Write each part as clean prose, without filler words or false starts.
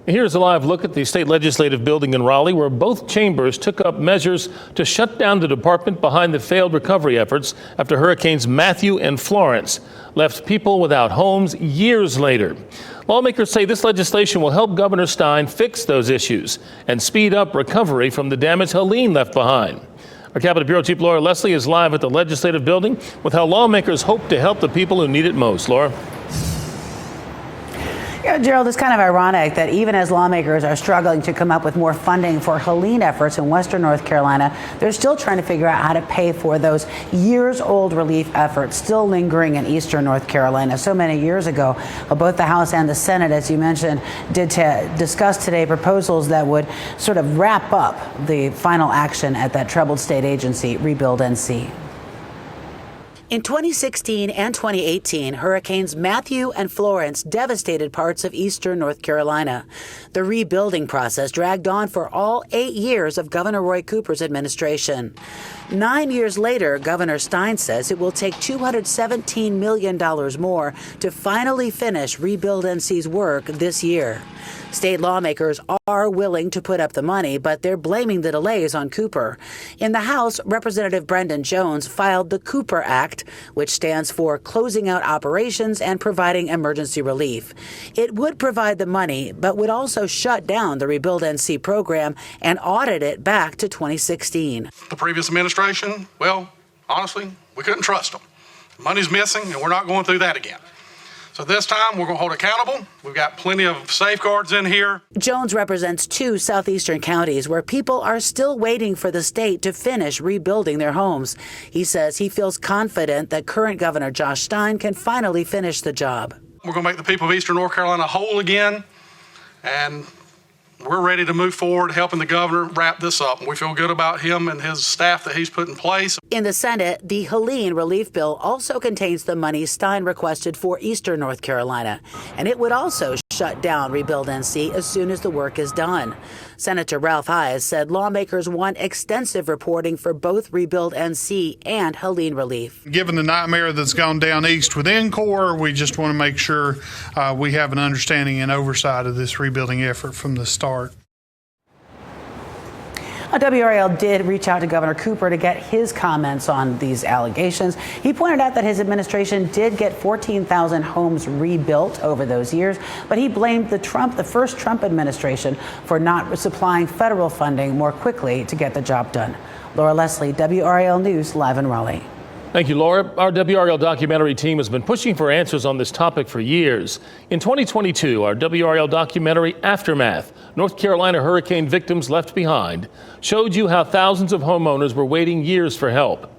Here's a live look at the state legislative building in Raleigh, where both chambers took up measures to shut down the department behind the failed recovery efforts after Hurricanes Matthew and Florence left people without homes years later. Lawmakers say this legislation will help Governor Stein fix those issues and speed up recovery from the damage Helene left behind. Our Capitol Bureau Chief Laura Leslie is live at the legislative building with how lawmakers hope to help the people who need it most. Laura? Yeah, Gerald, it's kind of ironic that even as lawmakers are struggling to come up with more funding for Helene efforts in western North Carolina, they're still trying to figure out how to pay for those years-old relief efforts still lingering in eastern North Carolina. So many years ago, both the House and the Senate, as you mentioned, did discuss today proposals that would sort of wrap up the final action at that troubled state agency, ReBuild NC. In 2016 and 2018, Hurricanes Matthew and Florence devastated parts of eastern North Carolina. The rebuilding process dragged on for all 8 years of Governor Roy Cooper's administration. 9 years later, Governor Stein says it will take $217 million more to finally finish ReBuild NC's work this year. State lawmakers are willing to put up the money, but they're blaming the delays on Cooper. In the House, Representative Brendan Jones filed the Cooper Act, which stands for Closing Out Operations and Providing Emergency Relief. It would provide the money, but would also shut down the ReBuild NC program and audit it back to 2016. The previous administration, well, honestly, we couldn't trust them. Money's missing, and we're not going through that again. So this time, we're going to hold accountable. We've got plenty of safeguards in here. Jones represents 2 southeastern counties where people are still waiting for the state to finish rebuilding their homes. He says he feels confident that current Governor Josh Stein can finally finish the job. We're going to make the people of eastern North Carolina whole again, and we're ready to move forward helping the governor wrap this up. We feel good about him and his staff that he's put in place. In the Senate, the Helene relief bill also contains the money Stein requested for eastern North Carolina, and it would also shut down ReBuild NC as soon as the work is done. Senator Ralph Hayes said lawmakers want extensive reporting for both ReBuild NC and Helene relief. Given the nightmare that's gone down east within Corps, we just want to make sure we have an understanding and oversight of this rebuilding effort from the start. WRAL did reach out to Governor Cooper to get his comments on these allegations. He pointed out that his administration did get 14,000 homes rebuilt over those years, but he blamed the first Trump administration for not supplying federal funding more quickly to get the job done. Laura Leslie, WRAL News, live in Raleigh. Thank you, Laura. Our WRAL documentary team has been pushing for answers on this topic for years. In 2022, our WRAL documentary Aftermath, North Carolina Hurricane Victims Left Behind, showed you how thousands of homeowners were waiting years for help.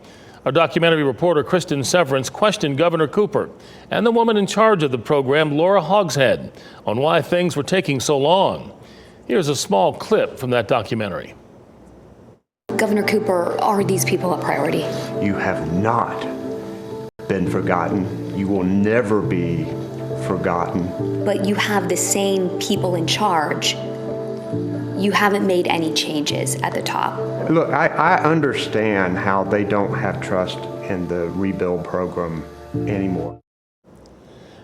Our documentary reporter Kristen Severance questioned Governor Cooper and the woman in charge of the program, Laura Hogshead, on why things were taking so long. Here's a small clip from that documentary. Governor Cooper, are these people a priority? You have not been forgotten. You will never be forgotten. But you have the same people in charge. You haven't made any changes at the top. Look, I understand how they don't have trust in the rebuild program anymore.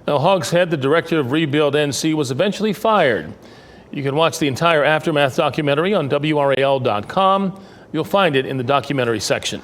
Now, Hogshead, the director of ReBuild NC, was eventually fired. You can watch the entire Aftermath documentary on WRAL.com. You'll find it in the documentary section.